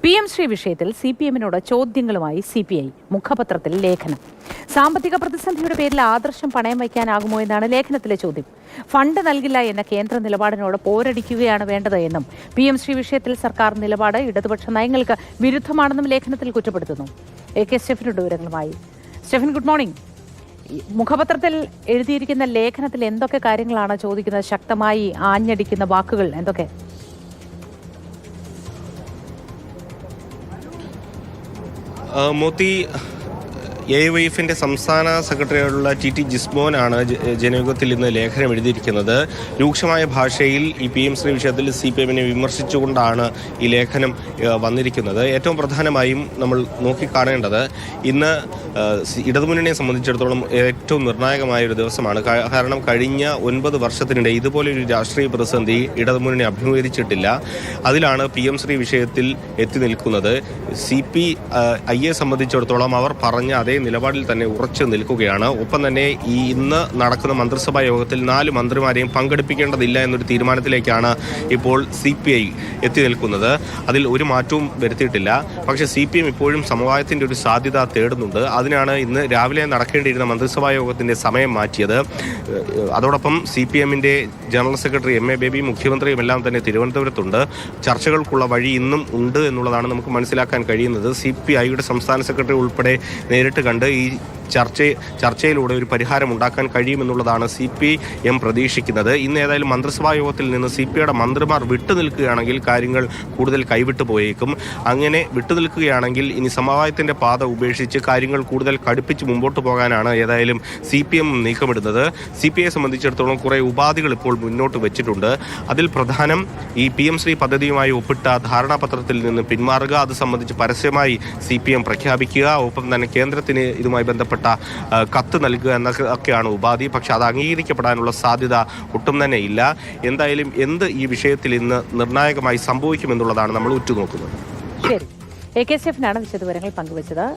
PM Shri വിഷയത്തിൽ CPM-നോട് ചോദ്യങ്ങളുമായി CPI മുഖപത്രത്തിൽ ലേഖനം. സാമ്പത്തിക പ്രതിസന്ധിയുടെ പേരിൽ ആദർശം പണയം വയ്ക്കാനാകുമോ എന്നാണ് ലേഖനത്തിലെ ചോദ്യം. ഫണ്ട് നൽകില്ല എന്ന കേന്ദ്ര നിലപാടിനോട് പോരടിക്കുകയാണ് വേണ്ടത് എന്നും PM ശ്രീ വിഷയത്തിൽ സർക്കാർ നിലപാട് ഇടതുപക്ഷ നയങ്ങൾക്ക് വിരുദ്ധമാണെന്നും ലേഖനത്തിൽ കുറ്റപ്പെടുത്തുന്നു. AK സ്റ്റെഫിനുണ്ട് വിവരങ്ങളുമായി. Stephin, good morning. മുഖപത്രത്തിൽ എഴുതിയിരിക്കുന്ന ലേഖനത്തിൽ എന്തൊക്കെ കാര്യങ്ങളാണ് ചോദിക്കുന്നത്? ശക്തമായി ആഞ്ഞടിക്കുന്ന വാക്കുകൾ എന്തൊക്കെ? മോത്തി AYF-ന്റെ സംസ്ഥാന സെക്രട്ടറിയായിട്ടുള്ള TT ജിസ്മോനാണ് ജനയുഗത്തിൽ ഇന്ന് ലേഖനം എഴുതിയിരിക്കുന്നത്. രൂക്ഷമായ ഭാഷയിൽ ഈ PM ശ്രീ വിഷയത്തിൽ CPM-നെ വിമർശിച്ചുകൊണ്ടാണ് ഈ ലേഖനം വന്നിരിക്കുന്നത്. ഏറ്റവും പ്രധാനമായും നമ്മൾ നോക്കിക്കാണേണ്ടത് ഇന്ന് ഇടതുമുന്നണിയെ സംബന്ധിച്ചിടത്തോളം ഏറ്റവും നിർണായകമായ ഒരു ദിവസമാണ്. കാരണം കഴിഞ്ഞ 9 വർഷത്തിനിടെ ഇതുപോലൊരു രാഷ്ട്രീയ പ്രതിസന്ധി ഇടതുമുന്നണി അഭിമുഖീകരിച്ചിട്ടില്ല. അതിലാണ് PM ശ്രീ വിഷയത്തിൽ എത്തി നിൽക്കുന്നത്. CPI-യെ സംബന്ധിച്ചിടത്തോളം അവർ പറഞ്ഞ അതേ നിലപാടിൽ തന്നെ ഉറച്ചു നിൽക്കുകയാണ്. ഒപ്പം തന്നെ ഈ ഇന്ന് നടക്കുന്ന മന്ത്രിസഭാ യോഗത്തിൽ 4 മന്ത്രിമാരെയും പങ്കെടുപ്പിക്കേണ്ടതില്ല എന്നൊരു തീരുമാനത്തിലേക്കാണ് ഇപ്പോൾ CPI എത്തി നിൽക്കുന്നത്. അതിൽ ഒരു മാറ്റവും വരുത്തിയിട്ടില്ല. പക്ഷേ CPM ഇപ്പോഴും സമവായത്തിൻ്റെ ഒരു സാധ്യത തേടുന്നുണ്ട്. അതിനാണ് ഇന്ന് രാവിലെ നടക്കേണ്ടിയിരുന്ന മന്ത്രിസഭാ യോഗത്തിൻ്റെ സമയം മാറ്റിയത്. അതോടൊപ്പം CPM-ന്റെ ജനറൽ സെക്രട്ടറി MA ബേബി, മുഖ്യമന്ത്രിയും എല്ലാം തന്നെ തിരുവനന്തപുരത്തുണ്ട്. ചർച്ചകൾക്കുള്ള വഴി ഇന്നും ഉണ്ട് എന്നുള്ളതാണ് നമുക്ക് മനസ്സിലാക്കാൻ കഴിയുന്നത്. CPI-യുടെ സംസ്ഥാന സെക്രട്ടറി ഉൾപ്പെടെ നേരിട്ട് കണ്ട് ഈ ചർച്ചയിലൂടെ ഒരു പരിഹാരം ഉണ്ടാക്കാൻ കഴിയുമെന്നുള്ളതാണ് CPM പ്രതീക്ഷിക്കുന്നത്. ഇന്ന് ഏതായാലും മന്ത്രിസഭാ യോഗത്തിൽ നിന്ന് CPI-യുടെ മന്ത്രിമാർ വിട്ടുനിൽക്കുകയാണെങ്കിൽ കാര്യങ്ങൾ കൂടുതൽ കൈവിട്ടു പോയേക്കും. അങ്ങനെ വിട്ടുനിൽക്കുകയാണെങ്കിൽ ഇനി സമവായത്തിൻ്റെ പാത ഉപേക്ഷിച്ച് കാര്യങ്ങൾ കൂടുതൽ കടുപ്പിച്ച് മുമ്പോട്ട് പോകാനാണ് ഏതായാലും CPM നീക്കമിടുന്നത്. CPI-യെ സംബന്ധിച്ചിടത്തോളം കുറേ ഉപാധികൾ ഇപ്പോൾ മുന്നോട്ട് വെച്ചിട്ടുണ്ട്. അതിൽ പ്രധാനം ഈ PM ശ്രീ പദ്ധതിയുമായി ഒപ്പിട്ട ധാരണാപത്രത്തിൽ നിന്ന് പിന്മാറുക, അത് സംബന്ധിച്ച് പരസ്യമായി CPM പ്രഖ്യാപിക്കുക, ഒപ്പം തന്നെ കേന്ദ്രത്തിന് ഇതുമായി ബന്ധപ്പെട്ട കത്ത് നൽകുക എന്നൊക്കെയാണ് ഉപാധി. പക്ഷെ അത് അംഗീകരിക്കപ്പെടാനുള്ള സാധ്യത ഒട്ടും തന്നെ ഇല്ല. എന്തായാലും ഈ വിഷയത്തിൽ ഇന്ന് നിർണായകമായി സംഭവിക്കുമെന്നുള്ളതാണ് നമ്മൾ ഉറ്റുനോക്കുന്നത്. ശരി, AK സ്റ്റെഫിനാണ് വിശദവിവരങ്ങൾ പങ്കുവച്ചത്.